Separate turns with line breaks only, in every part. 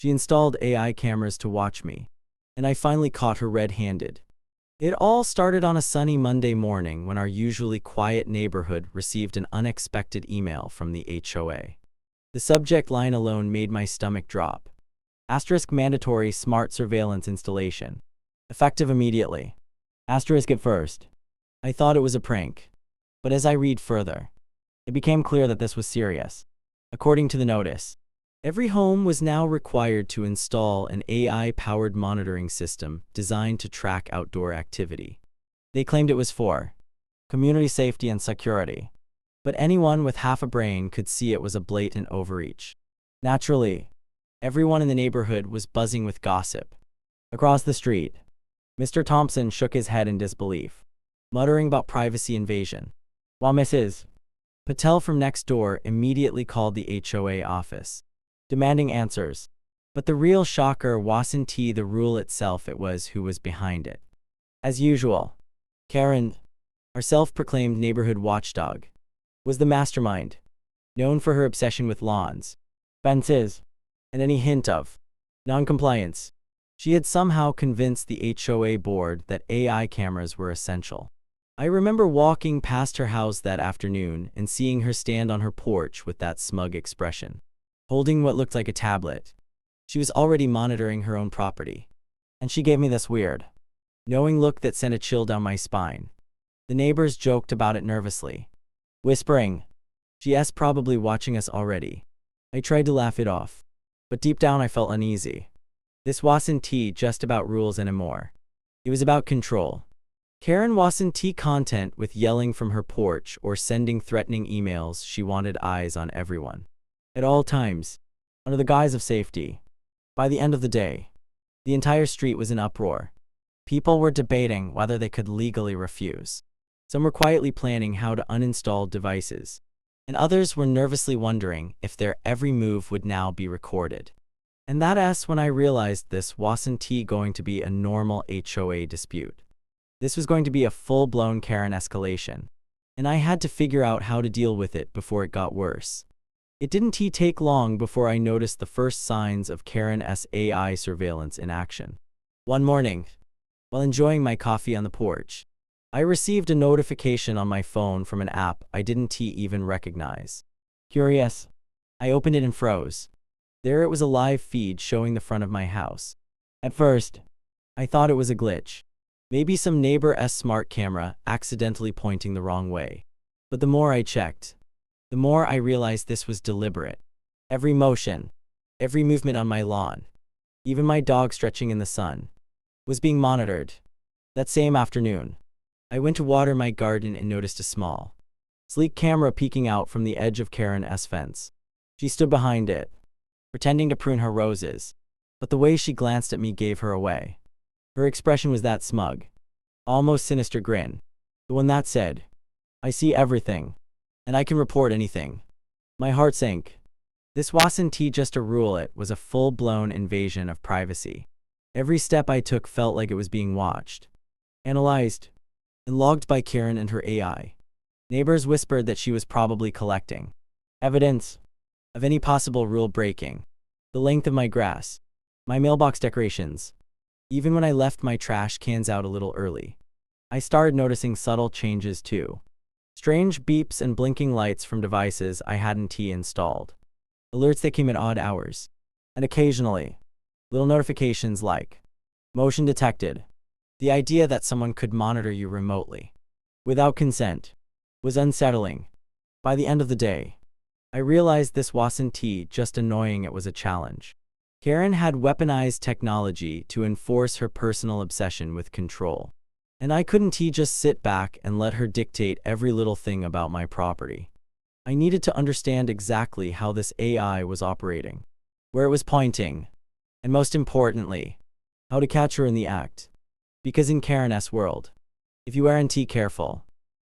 She installed AI cameras to watch me, and I finally caught her red-handed. It all started on a sunny Monday morning when our usually quiet neighborhood received an unexpected email from the HOA. The subject line alone made my stomach drop. Asterisk mandatory smart surveillance installation. Effective immediately. Asterisk at first. I thought it was a prank. But as I read further, it became clear that this was serious. According to the notice, every home was now required to install an AI-powered monitoring system designed to track outdoor activity. They claimed it was for community safety and security, but anyone with half a brain could see it was a blatant overreach. Naturally, everyone in the neighborhood was buzzing with gossip. Across the street, Mr. Thompson shook his head in disbelief, muttering about privacy invasion, while Mrs. Patel from next door immediately called the HOA office, demanding answers. But the real shocker wasn't the rule itself, it was who was behind it. As usual, Karen, our self-proclaimed neighborhood watchdog, was the mastermind, known for her obsession with lawns, fences, and any hint of non-compliance. She had somehow convinced the HOA board that AI cameras were essential. I remember walking past her house that afternoon and seeing her stand on her porch with that smug expression, holding what looked like a tablet. She was already monitoring her own property, and she gave me this weird, knowing look that sent a chill down my spine. The neighbors joked about it nervously, whispering, "GS probably watching us already." I tried to laugh it off, but deep down I felt uneasy. This wasn't just about rules anymore. It was about control. Karen wasn't content with yelling from her porch or sending threatening emails. She wanted eyes on everyone, at all times, under the guise of safety. By the end of the day, the entire street was in uproar. People were debating whether they could legally refuse. Some were quietly planning how to uninstall devices, and others were nervously wondering if their every move would now be recorded. And that's when I realized this wasn't going to be a normal HOA dispute. This was going to be a full-blown Karen escalation, and I had to figure out how to deal with it before it got worse. It didn't take long before I noticed the first signs of Karen's AI surveillance in action. One morning, while enjoying my coffee on the porch, I received a notification on my phone from an app I didn't even recognize. Curious, I opened it and froze. There it was, a live feed showing the front of my house. At first, I thought it was a glitch. Maybe some neighbor's smart camera accidentally pointing the wrong way. But the more I checked, the more I realized this was deliberate. Every motion, every movement on my lawn, even my dog stretching in the sun, was being monitored. That same afternoon, I went to water my garden and noticed a small, sleek camera peeking out from the edge of Karen's fence. She stood behind it, pretending to prune her roses, but the way she glanced at me gave her away. Her expression was that smug, almost sinister grin, the one that said, "I see everything, and I can report anything." My heart sank. This wasn't just a rule, it was a full-blown invasion of privacy. Every step I took felt like it was being watched, analyzed, and logged by Karen and her AI. Neighbors whispered that she was probably collecting evidence of any possible rule breaking. The length of my grass, my mailbox decorations, even when I left my trash cans out a little early. I started noticing subtle changes too. Strange beeps and blinking lights from devices I hadn't installed. Alerts that came at odd hours. And occasionally, little notifications like, "Motion detected." The idea that someone could monitor you remotely, without consent, was unsettling. By the end of the day, I realized this wasn't just annoying, it was a challenge. Karen had weaponized technology to enforce her personal obsession with control. And I couldn't just sit back and let her dictate every little thing about my property. I needed to understand exactly how this AI was operating, where it was pointing, and most importantly, how to catch her in the act. Because in Karen's world, if you weren't careful,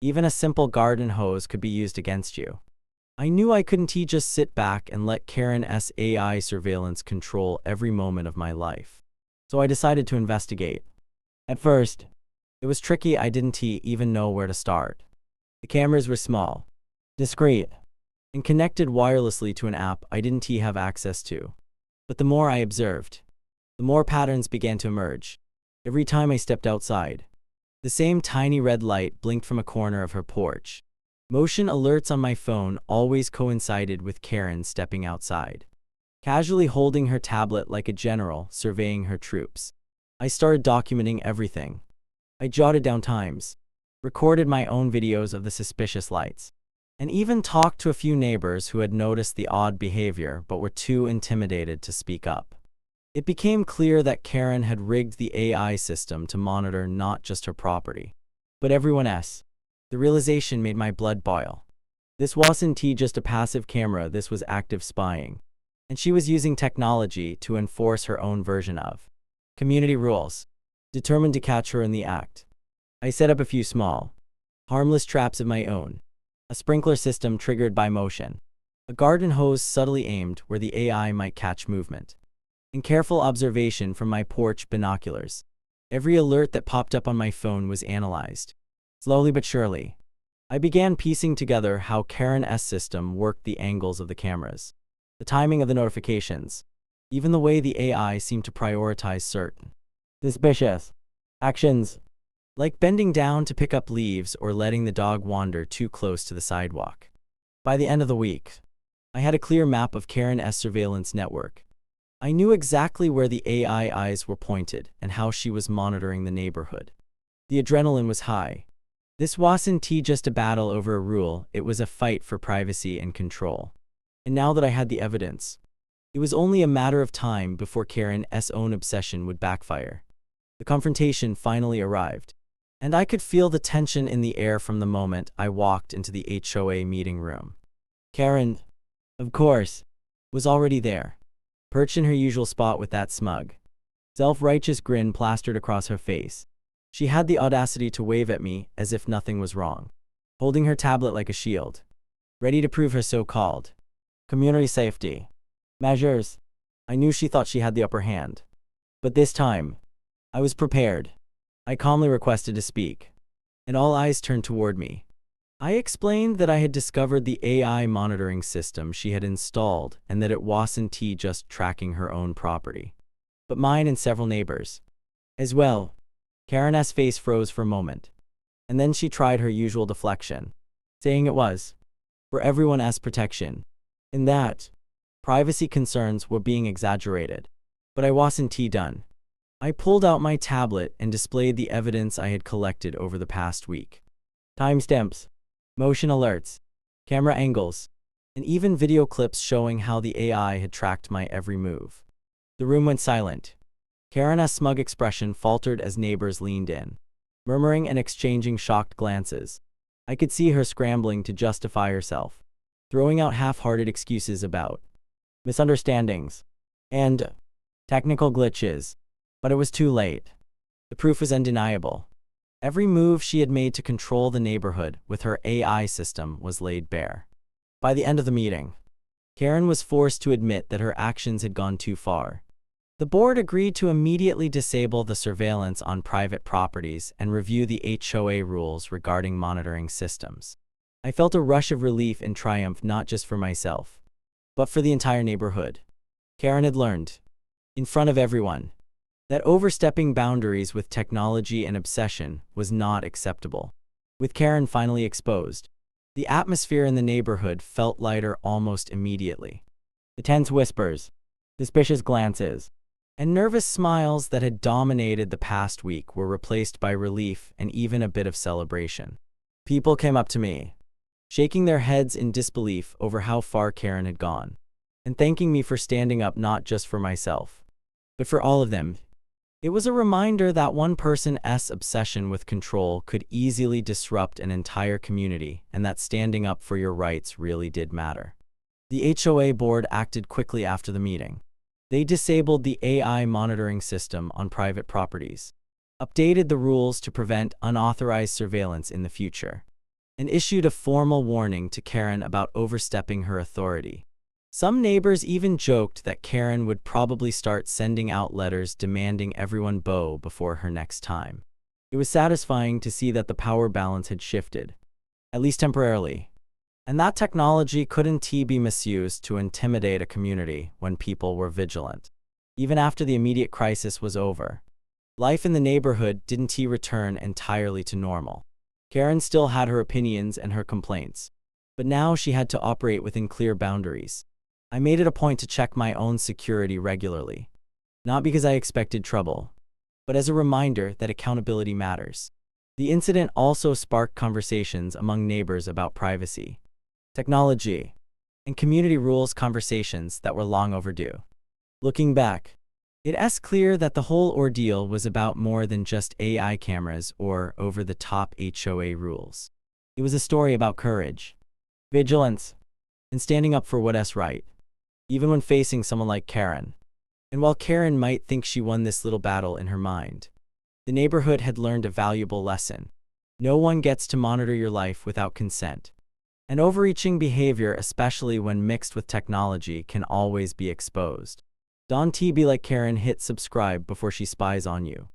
even a simple garden hose could be used against you. I knew I couldn't just sit back and let Karen's AI surveillance control every moment of my life. So I decided to investigate. At first, it was tricky. I didn't even know where to start. The cameras were small, discreet, and connected wirelessly to an app I didn't have access to. But the more I observed, the more patterns began to emerge. Every time I stepped outside, the same tiny red light blinked from a corner of her porch. Motion alerts on my phone always coincided with Karen stepping outside, casually holding her tablet like a general surveying her troops. I started documenting everything. I jotted down times, recorded my own videos of the suspicious lights, and even talked to a few neighbors who had noticed the odd behavior but were too intimidated to speak up. It became clear that Karen had rigged the AI system to monitor not just her property, but everyone else. The realization made my blood boil. This wasn't just a passive camera, this was active spying. And she was using technology to enforce her own version of community rules. Determined to catch her in the act, I set up a few small, harmless traps of my own. A sprinkler system triggered by motion, a garden hose subtly aimed where the AI might catch movement, and careful observation from my porch binoculars. Every alert that popped up on my phone was analyzed. Slowly but surely, I began piecing together how Karen's system worked, the angles of the cameras, the timing of the notifications, even the way the AI seemed to prioritize certain suspicious actions, like bending down to pick up leaves or letting the dog wander too close to the sidewalk. By the end of the week, I had a clear map of Karen's surveillance network. I knew exactly where the AI eyes were pointed and how she was monitoring the neighborhood. The adrenaline was high. This wasn't just a battle over a rule, it was a fight for privacy and control. And now that I had the evidence, it was only a matter of time before Karen's own obsession would backfire. The confrontation finally arrived, and I could feel the tension in the air from the moment I walked into the HOA meeting room. Karen, of course, was already there, perched in her usual spot with that smug, self-righteous grin plastered across her face. She had the audacity to wave at me as if nothing was wrong, holding her tablet like a shield, ready to prove her so-called community safety measures. I knew she thought she had the upper hand, but this time, I was prepared. I calmly requested to speak, and all eyes turned toward me. I explained that I had discovered the AI monitoring system she had installed and that it wasn't just tracking her own property, but mine and several neighbors as well. Karen's face froze for a moment, and then she tried her usual deflection, saying it was for everyone's protection, and that privacy concerns were being exaggerated. But I wasn't done. I pulled out my tablet and displayed the evidence I had collected over the past week. Timestamps, motion alerts, camera angles, and even video clips showing how the AI had tracked my every move. The room went silent. Karen's smug expression faltered as neighbors leaned in, murmuring and exchanging shocked glances. I could see her scrambling to justify herself, throwing out half-hearted excuses about misunderstandings and technical glitches. But it was too late. The proof was undeniable. Every move she had made to control the neighborhood with her AI system was laid bare. By the end of the meeting, Karen was forced to admit that her actions had gone too far. The board agreed to immediately disable the surveillance on private properties and review the HOA rules regarding monitoring systems. I felt a rush of relief and triumph, not just for myself, but for the entire neighborhood. Karen had learned, in front of everyone, that overstepping boundaries with technology and obsession was not acceptable. With Karen finally exposed, the atmosphere in the neighborhood felt lighter almost immediately. The tense whispers, suspicious glances, and nervous smiles that had dominated the past week were replaced by relief and even a bit of celebration. People came up to me, shaking their heads in disbelief over how far Karen had gone, and thanking me for standing up not just for myself, but for all of them. It was a reminder that one person's obsession with control could easily disrupt an entire community, and that standing up for your rights really did matter. The HOA board acted quickly after the meeting. They disabled the AI monitoring system on private properties, updated the rules to prevent unauthorized surveillance in the future, and issued a formal warning to Karen about overstepping her authority. Some neighbors even joked that Karen would probably start sending out letters demanding everyone bow before her next time. It was satisfying to see that the power balance had shifted, at least temporarily. And that technology couldn't be misused to intimidate a community when people were vigilant. Even after the immediate crisis was over, life in the neighborhood didn't return entirely to normal. Karen still had her opinions and her complaints, but now she had to operate within clear boundaries. I made it a point to check my own security regularly, not because I expected trouble, but as a reminder that accountability matters. The incident also sparked conversations among neighbors about privacy, technology, and community rules, conversations that were long overdue. Looking back, it's clear that the whole ordeal was about more than just AI cameras or over-the-top HOA rules. It was a story about courage, vigilance, and standing up for what's right, even when facing someone like Karen. And while Karen might think she won this little battle in her mind, the neighborhood had learned a valuable lesson. No one gets to monitor your life without consent. And overreaching behavior, especially when mixed with technology, can always be exposed. Don't be like Karen, hit subscribe before she spies on you.